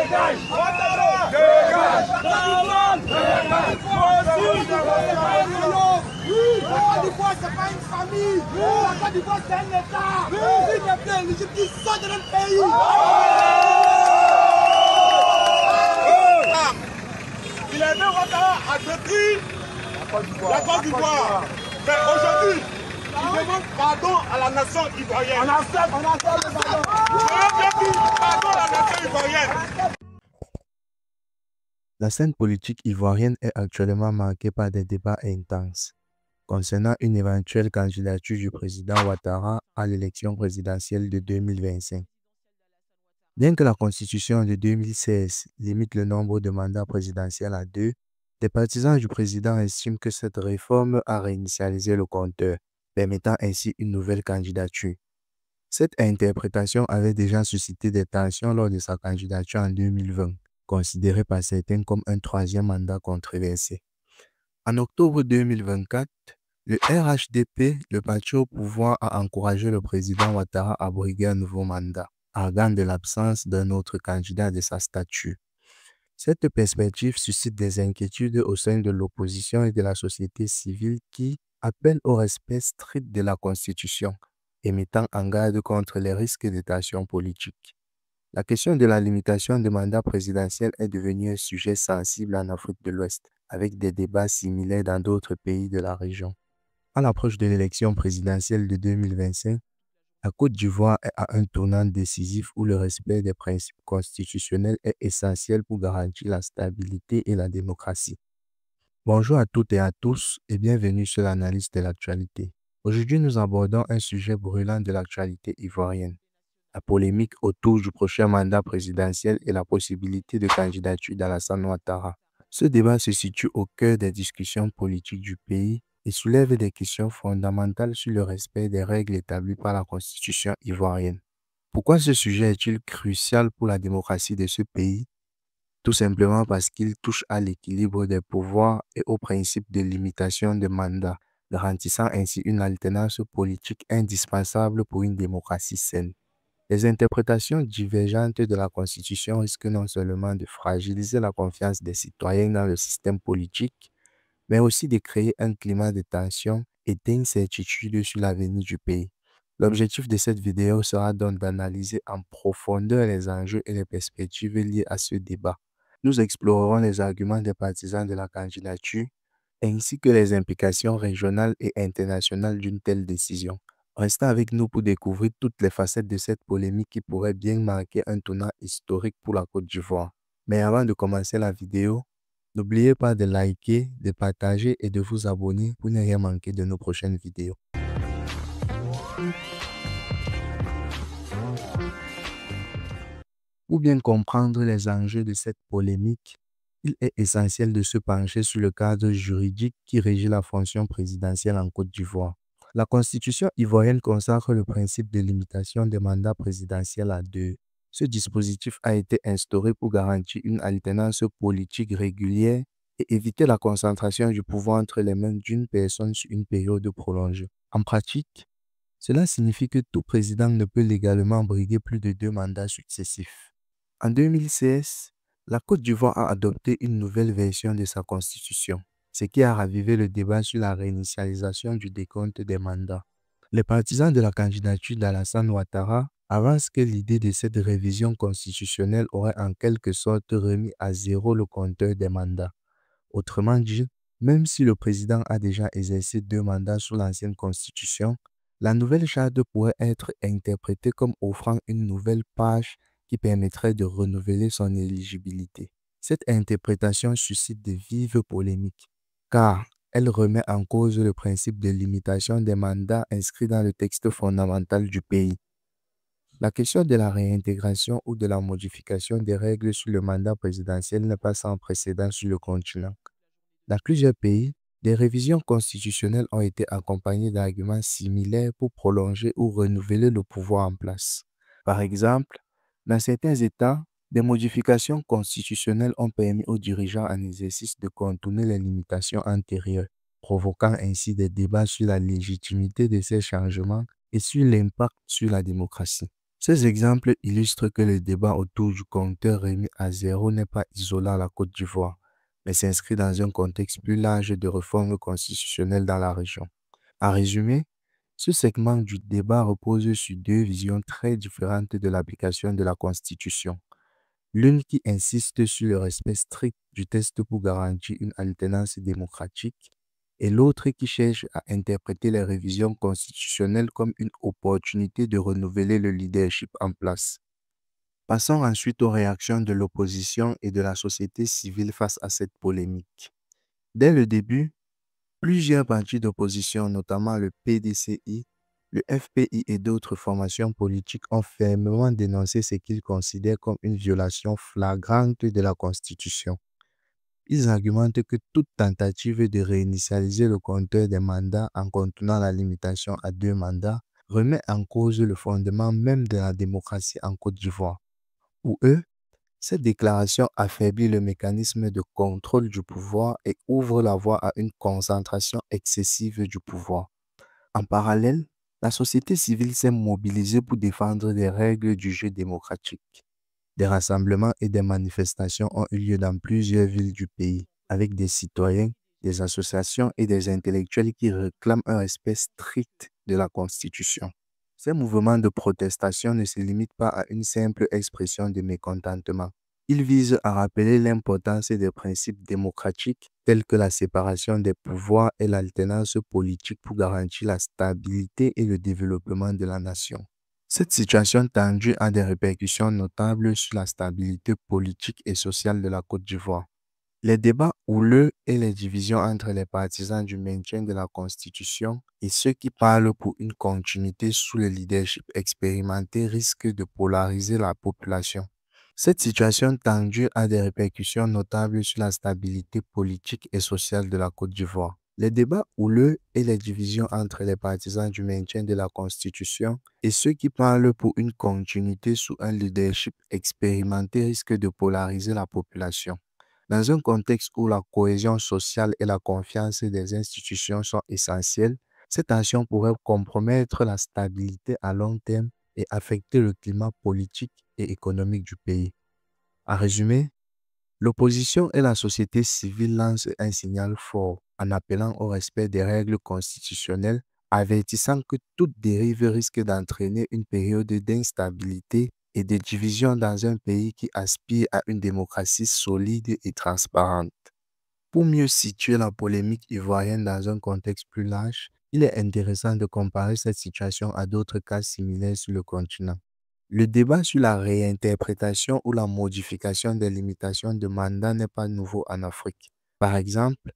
La Côte d'Ivoire, c'est pas une famille. La Côte d'Ivoire, c'est un État. Il n'y a plus éligible qui sort de notre pays. Il a aidé Ouattara à détruire la Côte d'Ivoire. Mais aujourd'hui, il demande pardon à la nation ivoirienne. On accepte le pardon. Pardon à la nation ivoirienne. La scène politique ivoirienne est actuellement marquée par des débats intenses concernant une éventuelle candidature du président Ouattara à l'élection présidentielle de 2025. Bien que la constitution de 2016 limite le nombre de mandats présidentiels à 2, les partisans du président estiment que cette réforme a réinitialisé le compteur, permettant ainsi une nouvelle candidature. Cette interprétation avait déjà suscité des tensions lors de sa candidature en 2020, considérée par certains comme un troisième mandat controversé. En octobre 2024, le RHDP, le parti au pouvoir, a encouragé le président Ouattara à briguer un nouveau mandat, arguant de l'absence d'un autre candidat de sa stature. Cette perspective suscite des inquiétudes au sein de l'opposition et de la société civile qui appellent au respect strict de la Constitution et mettant en garde contre les risques de tensions politiques. La question de la limitation des mandats présidentiels est devenue un sujet sensible en Afrique de l'Ouest, avec des débats similaires dans d'autres pays de la région. À l'approche de l'élection présidentielle de 2025, la Côte d'Ivoire est à un tournant décisif où le respect des principes constitutionnels est essentiel pour garantir la stabilité et la démocratie. Bonjour à toutes et à tous et bienvenue sur l'analyse de l'actualité. Aujourd'hui, nous abordons un sujet brûlant de l'actualité ivoirienne. La polémique autour du prochain mandat présidentiel et la possibilité de candidature d'Alassane Ouattara. Ce débat se situe au cœur des discussions politiques du pays et soulève des questions fondamentales sur le respect des règles établies par la Constitution ivoirienne. Pourquoi ce sujet est-il crucial pour la démocratie de ce pays? Tout simplement parce qu'il touche à l'équilibre des pouvoirs et au principe de limitation des mandats, garantissant ainsi une alternance politique indispensable pour une démocratie saine. Les interprétations divergentes de la Constitution risquent non seulement de fragiliser la confiance des citoyens dans le système politique, mais aussi de créer un climat de tension et d'incertitude sur l'avenir du pays. L'objectif de cette vidéo sera donc d'analyser en profondeur les enjeux et les perspectives liées à ce débat. Nous explorerons les arguments des partisans de la candidature, ainsi que les implications régionales et internationales d'une telle décision. Restez avec nous pour découvrir toutes les facettes de cette polémique qui pourrait bien marquer un tournant historique pour la Côte d'Ivoire. Mais avant de commencer la vidéo, n'oubliez pas de liker, de partager et de vous abonner pour ne rien manquer de nos prochaines vidéos. Pour bien comprendre les enjeux de cette polémique, il est essentiel de se pencher sur le cadre juridique qui régit la fonction présidentielle en Côte d'Ivoire. La Constitution ivoirienne consacre le principe de limitation des mandats présidentiels à 2. Ce dispositif a été instauré pour garantir une alternance politique régulière et éviter la concentration du pouvoir entre les mains d'une personne sur une période prolongée. En pratique, cela signifie que tout président ne peut légalement briguer plus de 2 mandats successifs. En 2016, la Côte d'Ivoire a adopté une nouvelle version de sa constitution, ce qui a ravivé le débat sur la réinitialisation du décompte des mandats. Les partisans de la candidature d'Alassane Ouattara avancent que l'idée de cette révision constitutionnelle aurait en quelque sorte remis à zéro le compteur des mandats. Autrement dit, même si le président a déjà exercé 2 mandats sous l'ancienne constitution, la nouvelle charte pourrait être interprétée comme offrant une nouvelle page qui permettrait de renouveler son éligibilité. Cette interprétation suscite de vives polémiques, car elle remet en cause le principe de limitation des mandats inscrit dans le texte fondamental du pays. La question de la réintégration ou de la modification des règles sur le mandat présidentiel n'est pas sans précédent sur le continent. Dans plusieurs pays, des révisions constitutionnelles ont été accompagnées d'arguments similaires pour prolonger ou renouveler le pouvoir en place. Par exemple, dans certains États, des modifications constitutionnelles ont permis aux dirigeants en exercice de contourner les limitations antérieures, provoquant ainsi des débats sur la légitimité de ces changements et sur l'impact sur la démocratie. Ces exemples illustrent que le débat autour du compteur remis à zéro n'est pas isolé à la Côte d'Ivoire, mais s'inscrit dans un contexte plus large de réforme constitutionnelle dans la région. En résumé, ce segment du débat repose sur deux visions très différentes de l'application de la Constitution. L'une qui insiste sur le respect strict du texte pour garantir une alternance démocratique et l'autre qui cherche à interpréter les révisions constitutionnelles comme une opportunité de renouveler le leadership en place. Passons ensuite aux réactions de l'opposition et de la société civile face à cette polémique. Dès le début, plusieurs partis d'opposition, notamment le PDCI, le FPI et d'autres formations politiques ont fermement dénoncé ce qu'ils considèrent comme une violation flagrante de la Constitution. Ils argumentent que toute tentative de réinitialiser le compteur des mandats en contournant la limitation à 2 mandats remet en cause le fondement même de la démocratie en Côte d'Ivoire. Pour eux, cette déclaration affaiblit le mécanisme de contrôle du pouvoir et ouvre la voie à une concentration excessive du pouvoir. En parallèle, la société civile s'est mobilisée pour défendre les règles du jeu démocratique. Des rassemblements et des manifestations ont eu lieu dans plusieurs villes du pays, avec des citoyens, des associations et des intellectuels qui réclament un respect strict de la Constitution. Ces mouvements de protestation ne se limitent pas à une simple expression de mécontentement. Ils visent à rappeler l'importance des principes démocratiques tels que la séparation des pouvoirs et l'alternance politique pour garantir la stabilité et le développement de la nation. Cette situation tendue a des répercussions notables sur la stabilité politique et sociale de la Côte d'Ivoire. Les débats houleux et les divisions entre les partisans du maintien de la Constitution et ceux qui parlent pour une continuité sous le leadership expérimenté risquent de polariser la population. Cette situation tendue a des répercussions notables sur la stabilité politique et sociale de la Côte d'Ivoire. Les débats houleux et les divisions entre les partisans du maintien de la Constitution et ceux qui parlent pour une continuité sous un leadership expérimenté risquent de polariser la population. Dans un contexte où la cohésion sociale et la confiance des institutions sont essentielles, cette tension pourrait compromettre la stabilité à long terme et affecter le climat politique et économique du pays. En résumé, l'opposition et la société civile lancent un signal fort en appelant au respect des règles constitutionnelles, avertissant que toute dérive risque d'entraîner une période d'instabilité et de division dans un pays qui aspire à une démocratie solide et transparente. Pour mieux situer la polémique ivoirienne dans un contexte plus large, il est intéressant de comparer cette situation à d'autres cas similaires sur le continent. Le débat sur la réinterprétation ou la modification des limitations de mandat n'est pas nouveau en Afrique. Par exemple,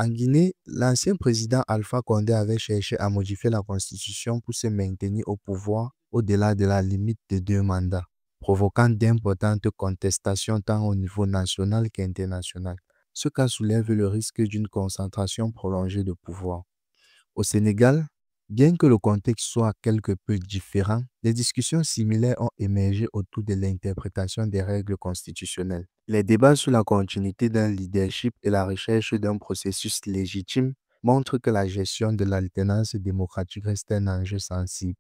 en Guinée, l'ancien président Alpha Condé avait cherché à modifier la constitution pour se maintenir au pouvoir au-delà de la limite de 2 mandats, provoquant d'importantes contestations tant au niveau national qu'international. Ce cas soulève le risque d'une concentration prolongée de pouvoir. Au Sénégal, bien que le contexte soit quelque peu différent, des discussions similaires ont émergé autour de l'interprétation des règles constitutionnelles. Les débats sur la continuité d'un leadership et la recherche d'un processus légitime montrent que la gestion de l'alternance démocratique reste un enjeu sensible.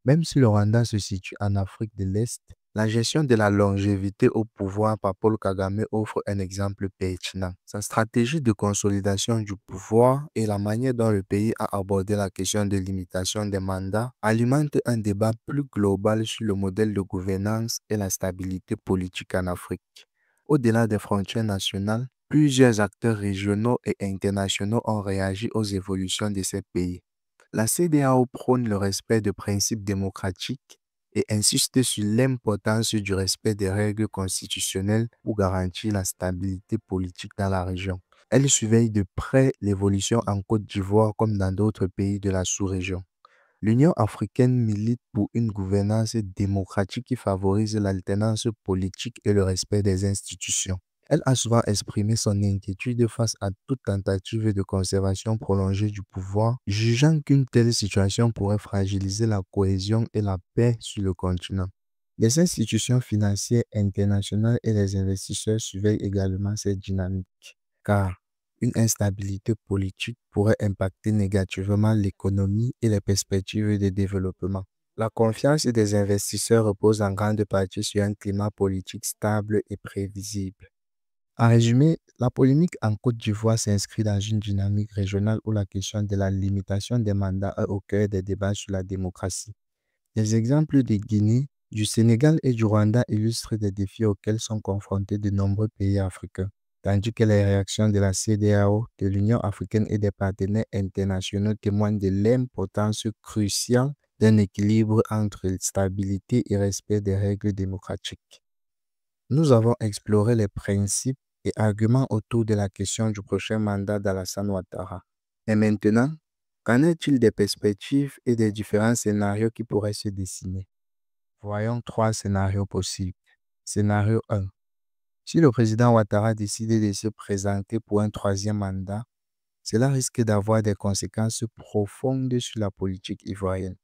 Même si le Rwanda se situe en Afrique de l'Est, la gestion de la longévité au pouvoir par Paul Kagame offre un exemple pertinent. Sa stratégie de consolidation du pouvoir et la manière dont le pays a abordé la question de limitation des mandats alimentent un débat plus global sur le modèle de gouvernance et la stabilité politique en Afrique. Au-delà des frontières nationales, plusieurs acteurs régionaux et internationaux ont réagi aux évolutions de ces pays. La CEDEAO prône le respect de principes démocratiques et insiste sur l'importance du respect des règles constitutionnelles pour garantir la stabilité politique dans la région. Elle surveille de près l'évolution en Côte d'Ivoire comme dans d'autres pays de la sous-région. L'Union africaine milite pour une gouvernance démocratique qui favorise l'alternance politique et le respect des institutions. Elle a souvent exprimé son inquiétude face à toute tentative de conservation prolongée du pouvoir, jugeant qu'une telle situation pourrait fragiliser la cohésion et la paix sur le continent. Les institutions financières internationales et les investisseurs surveillent également cette dynamique, car une instabilité politique pourrait impacter négativement l'économie et les perspectives de développement. La confiance des investisseurs repose en grande partie sur un climat politique stable et prévisible. En résumé, la polémique en Côte d'Ivoire s'inscrit dans une dynamique régionale où la question de la limitation des mandats est au cœur des débats sur la démocratie. Les exemples de Guinée, du Sénégal et du Rwanda illustrent des défis auxquels sont confrontés de nombreux pays africains, tandis que les réactions de la CEDEAO, de l'Union africaine et des partenaires internationaux témoignent de l'importance cruciale d'un équilibre entre stabilité et respect des règles démocratiques. Nous avons exploré les principes et arguments autour de la question du prochain mandat d'Alassane Ouattara. Et maintenant, qu'en est-il des perspectives et des différents scénarios qui pourraient se dessiner? Voyons 3 scénarios possibles. Scénario 1. Si le président Ouattara décide de se présenter pour un 3e mandat, cela risque d'avoir des conséquences profondes sur la politique ivoirienne.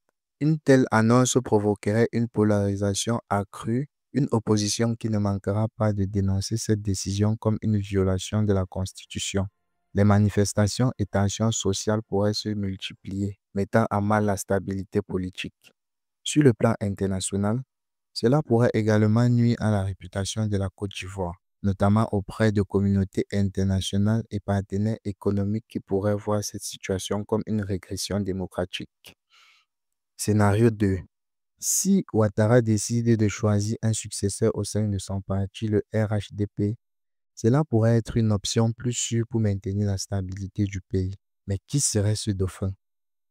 Une telle annonce provoquerait une polarisation accrue, une opposition qui ne manquera pas de dénoncer cette décision comme une violation de la Constitution. Les manifestations et tensions sociales pourraient se multiplier, mettant à mal la stabilité politique. Sur le plan international, cela pourrait également nuire à la réputation de la Côte d'Ivoire, notamment auprès de communautés internationales et partenaires économiques qui pourraient voir cette situation comme une régression démocratique. Scénario 2. Si Ouattara décide de choisir un successeur au sein de son parti, le RHDP, cela pourrait être une option plus sûre pour maintenir la stabilité du pays. Mais qui serait ce dauphin?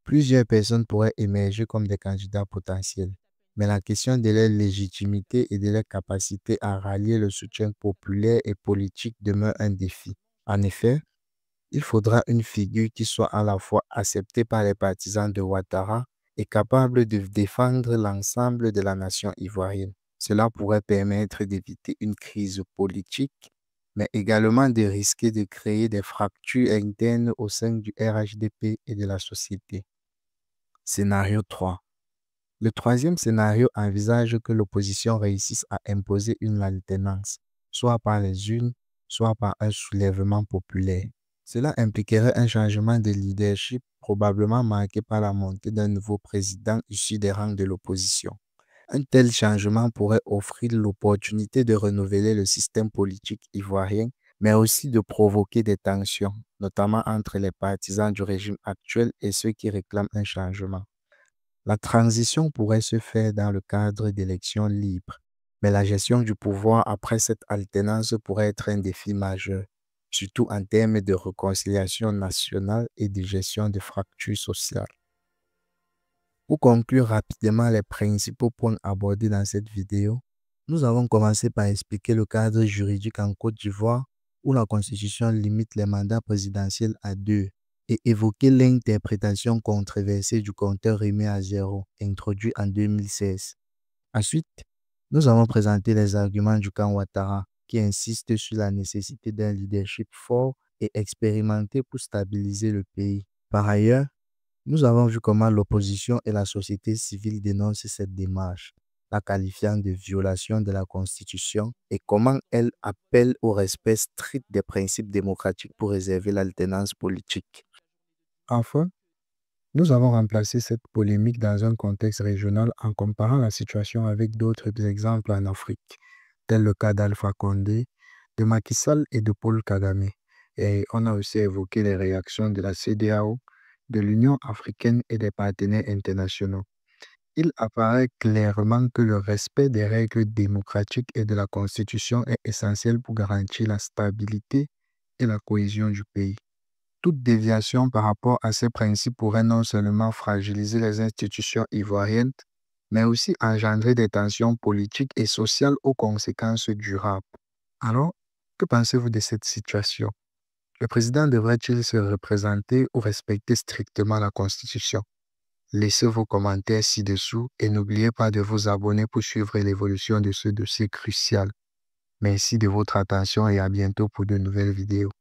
Plusieurs personnes pourraient émerger comme des candidats potentiels, mais la question de leur légitimité et de leur capacité à rallier le soutien populaire et politique demeure un défi. En effet, il faudra une figure qui soit à la fois acceptée par les partisans de Ouattara et capable de défendre l'ensemble de la nation ivoirienne. Cela pourrait permettre d'éviter une crise politique, mais également de risquer de créer des fractures internes au sein du RHDP et de la société. Scénario 3. Le 3e scénario envisage que l'opposition réussisse à imposer une alternance, soit par les urnes, soit par un soulèvement populaire. Cela impliquerait un changement de leadership probablement marqué par la montée d'un nouveau président issu des rangs de l'opposition. Un tel changement pourrait offrir l'opportunité de renouveler le système politique ivoirien, mais aussi de provoquer des tensions, notamment entre les partisans du régime actuel et ceux qui réclament un changement. La transition pourrait se faire dans le cadre d'élections libres, mais la gestion du pouvoir après cette alternance pourrait être un défi majeur, surtout en termes de réconciliation nationale et de gestion des fractures sociales. Pour conclure rapidement les principaux points abordés dans cette vidéo, nous avons commencé par expliquer le cadre juridique en Côte d'Ivoire où la Constitution limite les mandats présidentiels à 2 et évoquer l'interprétation controversée du compteur remis à 0 introduit en 2016. Ensuite, nous avons présenté les arguments du camp Ouattara qui insiste sur la nécessité d'un leadership fort et expérimenté pour stabiliser le pays. Par ailleurs, nous avons vu comment l'opposition et la société civile dénoncent cette démarche, la qualifiant de violation de la Constitution et comment elle appelle au respect strict des principes démocratiques pour réserver l'alternance politique. Enfin, nous avons remplacé cette polémique dans un contexte régional en comparant la situation avec d'autres exemples en Afrique, tel le cas d'Alpha Condé, de Macky Sall et de Paul Kagame. Et on a aussi évoqué les réactions de la CEDEAO, de l'Union africaine et des partenaires internationaux. Il apparaît clairement que le respect des règles démocratiques et de la Constitution est essentiel pour garantir la stabilité et la cohésion du pays. Toute déviation par rapport à ces principes pourrait non seulement fragiliser les institutions ivoiriennes, mais aussi engendrer des tensions politiques et sociales aux conséquences durables. Alors, que pensez-vous de cette situation? Le président devrait-il se représenter ou respecter strictement la Constitution? Laissez vos commentaires ci-dessous et n'oubliez pas de vous abonner pour suivre l'évolution de ce dossier crucial. Merci de votre attention et à bientôt pour de nouvelles vidéos.